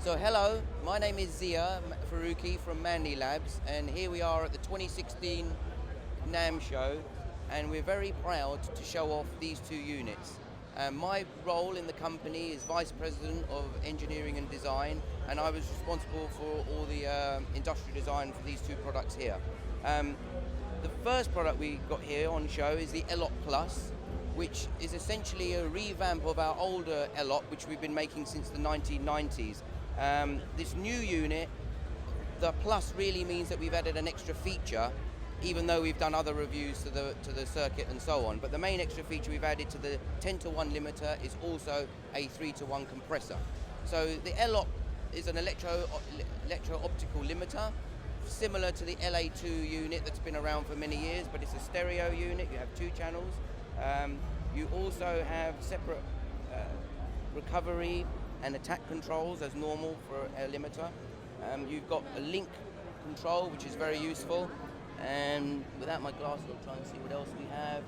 So hello, my name is Zia Faruqi from Manley Labs, and here we are at the 2016 NAMM show, and we're very proud to show off these two units. My role in the company is Vice President of Engineering and Design, and I was responsible for all the industrial design for these two products here. The first product we got here on show is the ELOP Plus, which is essentially a revamp of our older ELOP, which we've been making since the 1990s. This new unit, the Plus, really means that we've added an extra feature, even though we've done other reviews to the circuit and so on. But the main extra feature we've added to the 10-to-1 limiter is also a 3-to-1 compressor. So the ELOP is an electro-optical limiter, similar to the LA2 unit that's been around for many years, but it's a stereo unit. You have two channels. You also have separate recovery and attack controls as normal for a limiter. You've got a link control, which is very useful. And without my glasses, I'll try and see what else we have.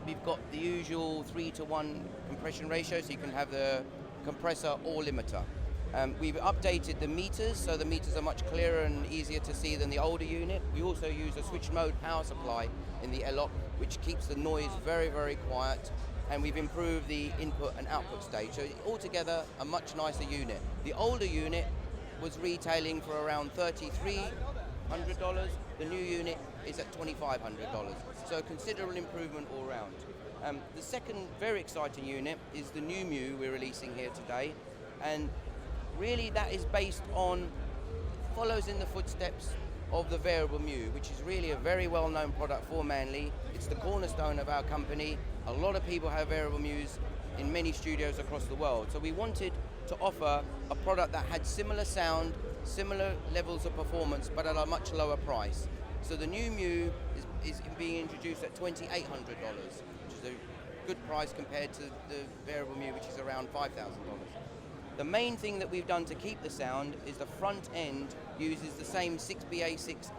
We've got the usual 3-to-1 compression ratio, so you can have the compressor or limiter. We've updated the meters, so the meters are much clearer and easier to see than the older unit. We also use a switch mode power supply in the ELOP, which keeps the noise very, very quiet. And we've improved the input and output stage. So altogether, a much nicer unit. The older unit was retailing for around $3,300. The new unit is at $2,500. So a considerable improvement all round. The second very exciting unit is the new Mu we're releasing here today. And really that is based on, follows in the footsteps of the variable Mu, which is really a very well-known product for Manley. It's the cornerstone of our company. A lot of people have variable Mus in many studios across the world. So we wanted to offer a product that had similar sound, similar levels of performance, but at a much lower price. So the new Mu is being introduced at $2,800, which is a good price compared to the variable Mu, which is around $5,000. The main thing that we've done to keep the sound is the front end uses the same 6BA6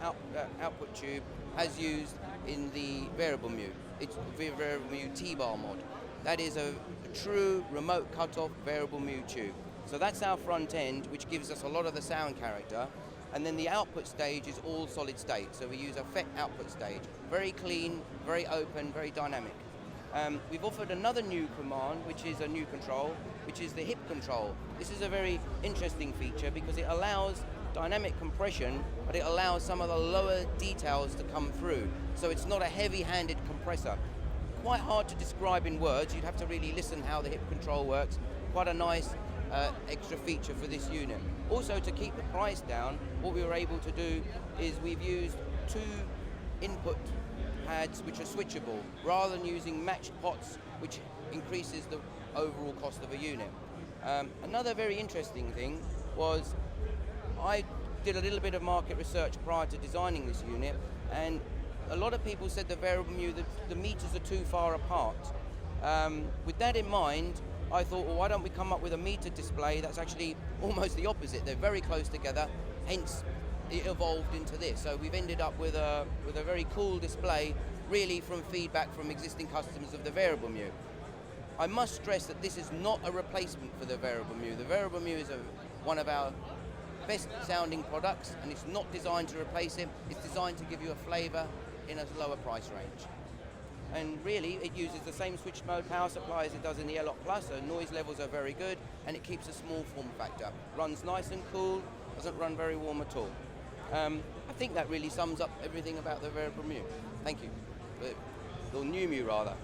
output tube as used in the variable Mu. It's the variable Mu T-bar mod. That is a true remote cutoff variable Mu tube. So that's our front end, which gives us a lot of the sound character. And then the output stage is all solid state. So we use a FET output stage. Very clean, very open, very dynamic. We've offered another new command, which is a new control, which is the hip control. This is a very interesting feature because it allows dynamic compression, but it allows some of the lower details to come through. So it's not a heavy-handed compressor. Quite hard to describe in words. You'd have to really listen how the hip control works. Quite a nice extra feature for this unit. Also, to keep the price down, what we were able to do is we've used two input pads which are switchable, rather than using matched pots, which increases the overall cost of a unit. Another very interesting thing was I did a little bit of market research prior to designing this unit, and a lot of people said the variable Mu, the meters are too far apart. With that in mind, I thought, well, why don't we come up with a meter display that's actually almost the opposite. They're very close together, hence it evolved into this. So we've ended up with a very cool display, really from feedback from existing customers of the variable Mu. I must stress that this is not a replacement for the variable Mu. The variable Mu is one of our best sounding products, and it's not designed to replace it. It's designed to give you a flavor in a lower price range. And really, it uses the same switch mode power supply as it does in the ELOP Plus, so noise levels are very good, and it keeps a small form factor. Runs nice and cool, doesn't run very warm at all. I think that really sums up everything about the variable Mu. Thank you. The new Mu, rather.